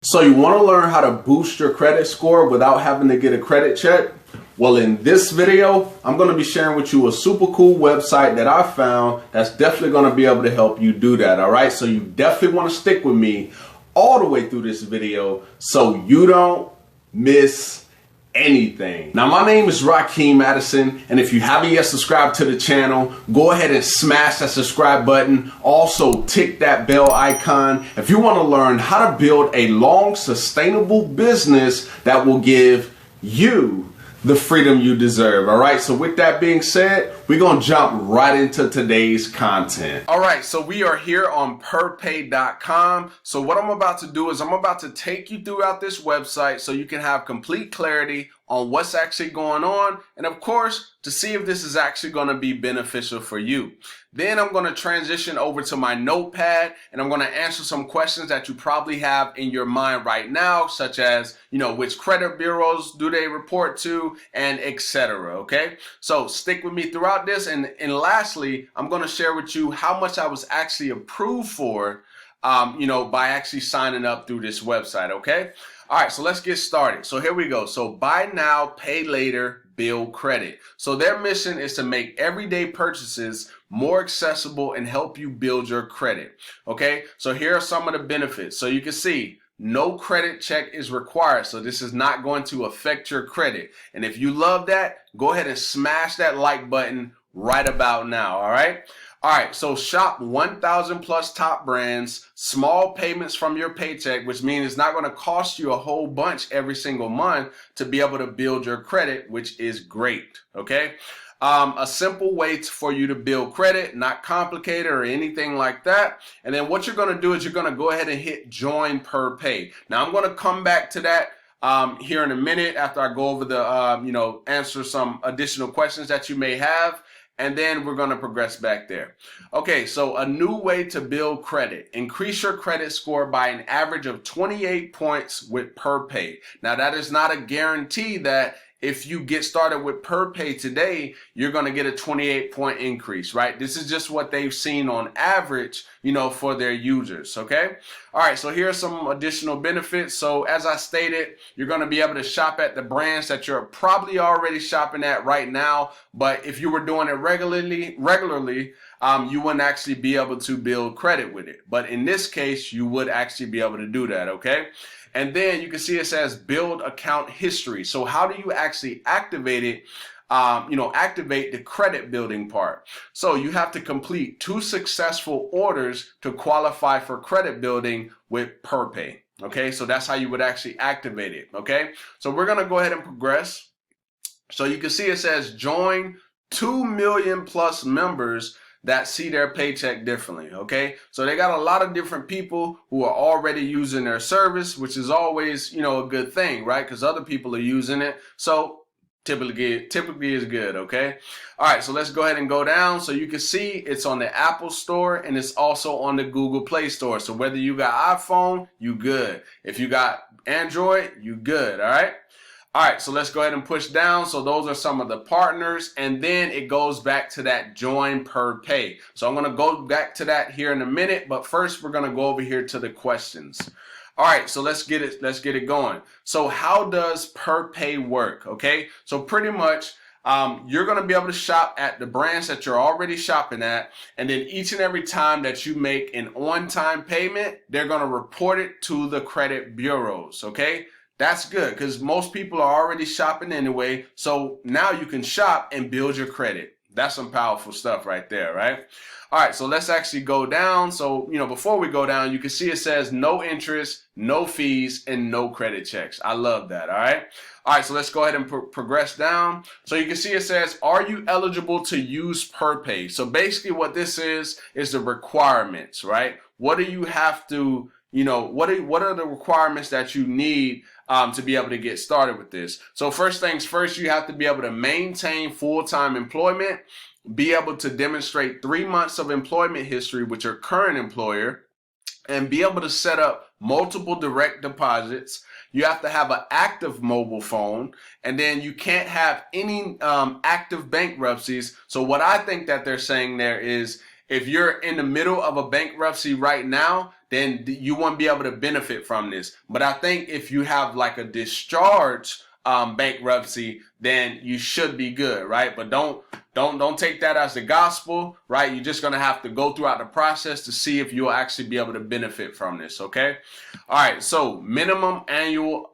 So you want to learn how to boost your credit score without having to get a credit check? Well, in this video, I'm going to be sharing with you a super cool website that I found that's definitely going to be able to help you do that. All right. So you definitely want to stick with me all the way through this video so you don't miss anything. Now, my name is Rakeem Madison, and if you haven't yet subscribed to the channel, go ahead and smash that subscribe button. Also, tick that bell icon if you want to learn how to build a long, sustainable business that will give you the freedom you deserve. All right. So with that being said, we're going to jump right into today's content. All right. So we are here on Perpay.com. So what I'm about to do is I'm about to take you throughout this website so you can have complete clarity on what's actually going on. And of course, to see if this is actually going to be beneficial for you. Then I'm going to transition over to my notepad and I'm going to answer some questions that you probably have in your mind right now, such as, which credit bureaus do they report to, and etc. Okay, so stick with me throughout this. And lastly, I'm going to share with you how much I was actually approved for, by actually signing up through this website. Okay. All right, so let's get started. So here we go. So buy now, pay later, build credit. So their mission is to make everyday purchases more accessible and help you build your credit. Okay, so here are some of the benefits. So you can see no credit check is required. So this is not going to affect your credit. And if you love that, go ahead and smash that like button right about now. All right. All right, so shop 1,000 plus top brands, small payments from your paycheck, which means it's not going to cost you a whole bunch every single month to be able to build your credit, which is great. Okay. A simple way for you to build credit, not complicated or anything like that. And then what you're going to do is you're going to go ahead and hit join Perpay. Now I'm going to come back to that here in a minute after I go over the, answer some additional questions that you may have. And then we're going to progress back there. Okay, so a new way to build credit. Increase your credit score by an average of 28 points with Perpay. Now, that is not a guarantee that if you get started with Perpay today, you're going to get a 28-point increase, right? This is just what they've seen on average, for their users, okay? All right, so here are some additional benefits. So as I stated, you're going to be able to shop at the brands that you're probably already shopping at right now. But if you were doing it regularly, you wouldn't actually be able to build credit with it. But in this case, you would actually be able to do that, okay? And then you can see it says build account history. So how do you actually activate it? Activate the credit building part. So you have to complete 2 successful orders to qualify for credit building with Perpay. Okay, so that's how you would actually activate it. Okay, so we're going to go ahead and progress. So you can see it says join 2 million plus members that see their paycheck differently. Okay, so they got a lot of different people who are already using their service, which is always, a good thing, right? Because other people are using it. So typically is good. Okay. All right. So let's go ahead and go down. So you can see it's on the Apple Store and it's also on the Google Play Store. So whether you got iPhone, you good. If you got Android, you good. All right. All right, so let's go ahead and push down. So those are some of the partners, and then it goes back to that join Perpay. So I'm going to go back to that here in a minute, but first we're going to go over here to the questions. All right, so let's get it going. So how does Perpay work? Okay, so pretty much you're going to be able to shop at the brands that you're already shopping at, and then each and every time that you make an on-time payment, they're going to report it to the credit bureaus. Okay. That's good because most people are already shopping anyway. So now you can shop and build your credit. That's some powerful stuff right there, right? All right, so let's actually go down. So, before we go down, you can see it says no interest, no fees, and no credit checks. I love that, all right? All right, so let's go ahead and progress down. So you can see it says, are you eligible to use Perpay? So basically what this is the requirements, right? What do you have to, what are the requirements that you need to be able to get started with this? So first things first, you have to be able to maintain full-time employment, be able to demonstrate 3 months of employment history with your current employer, and be able to set up multiple direct deposits. You have to have an active mobile phone, and then you can't have any active bankruptcies. So what I think that they're saying there is if you're in the middle of a bankruptcy right now, then you won't be able to benefit from this. But I think if you have like a discharge bankruptcy, then you should be good, right? But don't take that as the gospel, right? You're just going to have to go throughout the process to see if you'll actually be able to benefit from this. Okay. All right. So minimum annual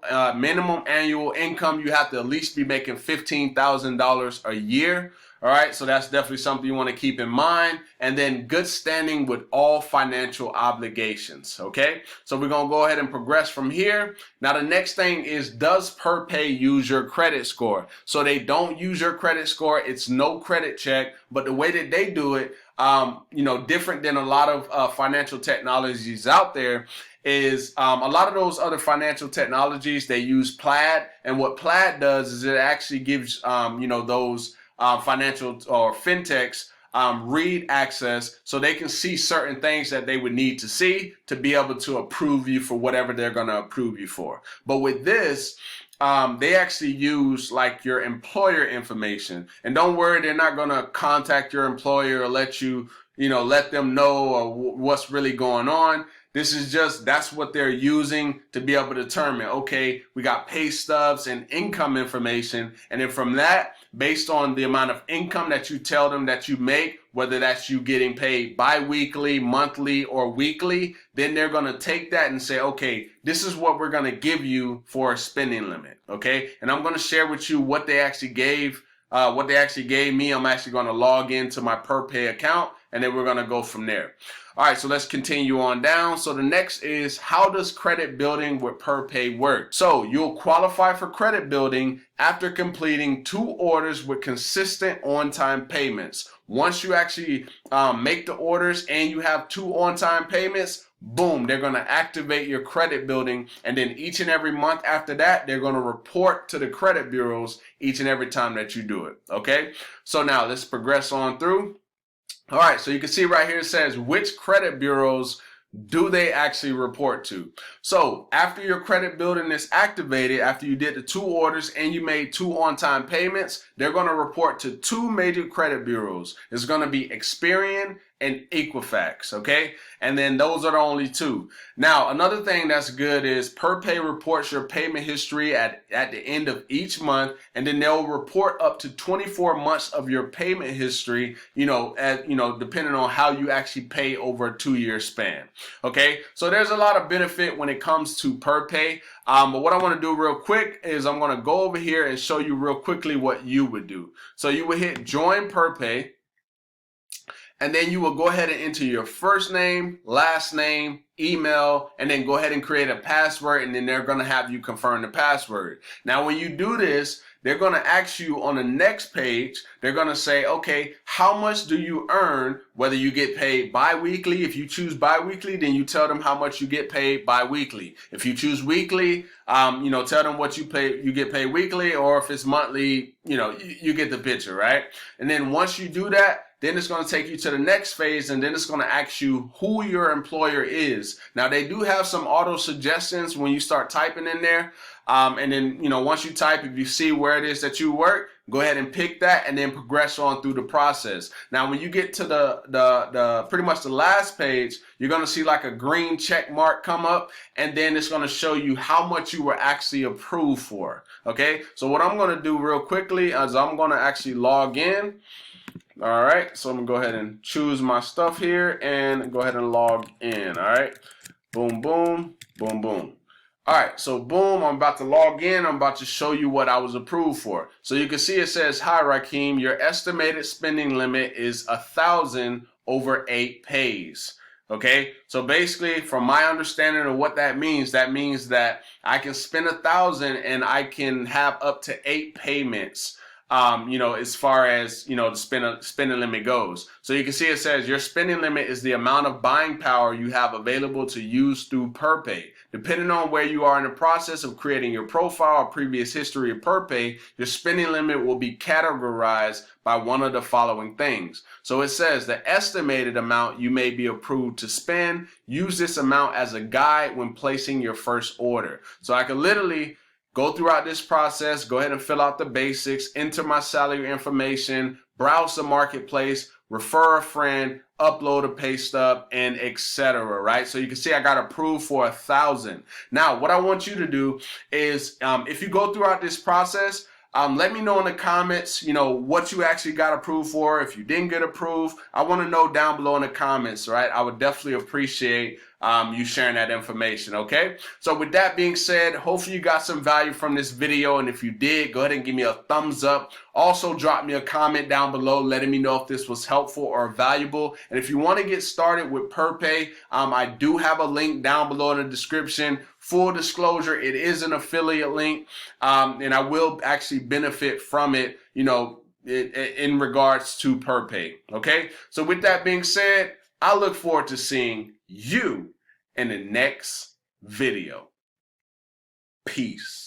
income, you have to at least be making $15,000 a year. All right, so that's definitely something you want to keep in mind. And then good standing with all financial obligations, okay? So we're going to go ahead and progress from here. Now, the next thing is, does Perpay use your credit score? So they don't use your credit score. It's no credit check, but the way that they do it, different than a lot of financial technologies out there, is a lot of those other financial technologies, they use Plaid. And what Plaid does is it actually gives, those financial or fintechs read access so they can see certain things that they would need to see to be able to approve you for whatever they're going to approve you for. But with this, they actually use like your employer information. And don't worry, they're not going to contact your employer or let them know what's really going on. This is that's what they're using to be able to determine, okay, we got pay stubs and income information. And then from that, based on the amount of income that you tell them that you make, whether that's you getting paid bi-weekly, monthly, or weekly, then they're going to take that and say, okay, this is what we're going to give you for a spending limit. Okay. And I'm going to share with you what they actually gave me. I'm actually going to log into my Perpay account, and then we're going to go from there. All right, so let's continue on down. So the next is, how does credit building with Perpay work? So you'll qualify for credit building after completing 2 orders with consistent on-time payments. Once you actually make the orders and you have 2 on-time payments, boom, they're going to activate your credit building. And then each and every month after that, they're going to report to the credit bureaus each and every time that you do it. Okay, so now let's progress on through. All right, so you can see right here it says which credit bureaus do they actually report to. So after your credit building is activated, after you did the 2 orders and you made 2 on-time payments, they're going to report to 2 major credit bureaus. It's going to be Experian and Equifax, okay? And then those are the only 2. Now, another thing that's good is Perpay reports your payment history at the end of each month, and then they'll report up to 24 months of your payment history, depending on how you actually pay over a 2-year span, okay? So there's a lot of benefit when it comes to Perpay. But what I want to do real quick is I'm going to go over here and show you real quickly what you would do. So you would hit Join Perpay. And then you will go ahead and enter your first name, last name, email, and then go ahead and create a password, and then they're going to have you confirm the password. Now, when you do this, they're going to ask you on the next page, they're going to say, okay, how much do you earn, whether you get paid bi-weekly? If you choose bi-weekly, then you tell them how much you get paid bi-weekly. If you choose weekly, tell them what you get paid weekly, or if it's monthly, you get the picture, right? And then once you do that, then it's going to take you to the next phase, and then it's going to ask you who your employer is. Now, they do have some auto suggestions when you start typing in there. And then, once you type, if you see where it is that you work, go ahead and pick that and then progress on through the process. Now, when you get to the pretty much the last page, you're going to see like a green check mark come up, and then it's going to show you how much you were actually approved for. Okay. So what I'm going to do real quickly is I'm going to actually log in. All right, so I'm gonna go ahead and choose my stuff here and go ahead and log in. All right, boom, boom, boom, boom. All right, so boom, I'm about to log in. I'm about to show you what I was approved for. So you can see it says, hi, Rakeem, your estimated spending limit is 1,000 over 8 pays. Okay, so basically, from my understanding of what that means that I can spend 1,000 and I can have up to 8 payments. As far as, the spending limit goes. So you can see it says your spending limit is the amount of buying power you have available to use through Perpay. Depending on where you are in the process of creating your profile or previous history of Perpay, your spending limit will be categorized by one of the following things. So it says the estimated amount you may be approved to spend. Use this amount as a guide when placing your first order. So I can literally go throughout this process, go ahead and fill out the basics, enter my salary information, browse the marketplace, refer a friend, upload a pay stub, and etc. Right? So you can see I got approved for 1,000. Now, what I want you to do is, if you go throughout this process, let me know in the comments, what you actually got approved for. If you didn't get approved, I want to know down below in the comments, right? I would definitely appreciate you sharing that information, okay? So with that being said, hopefully you got some value from this video. And if you did, go ahead and give me a thumbs up. Also, drop me a comment down below letting me know if this was helpful or valuable. And if you want to get started with Perpay, I do have a link down below in the description. Full disclosure, it is an affiliate link, and I will actually benefit from it, in regards to Perpay. Okay, so with that being said, I look forward to seeing you in the next video. Peace.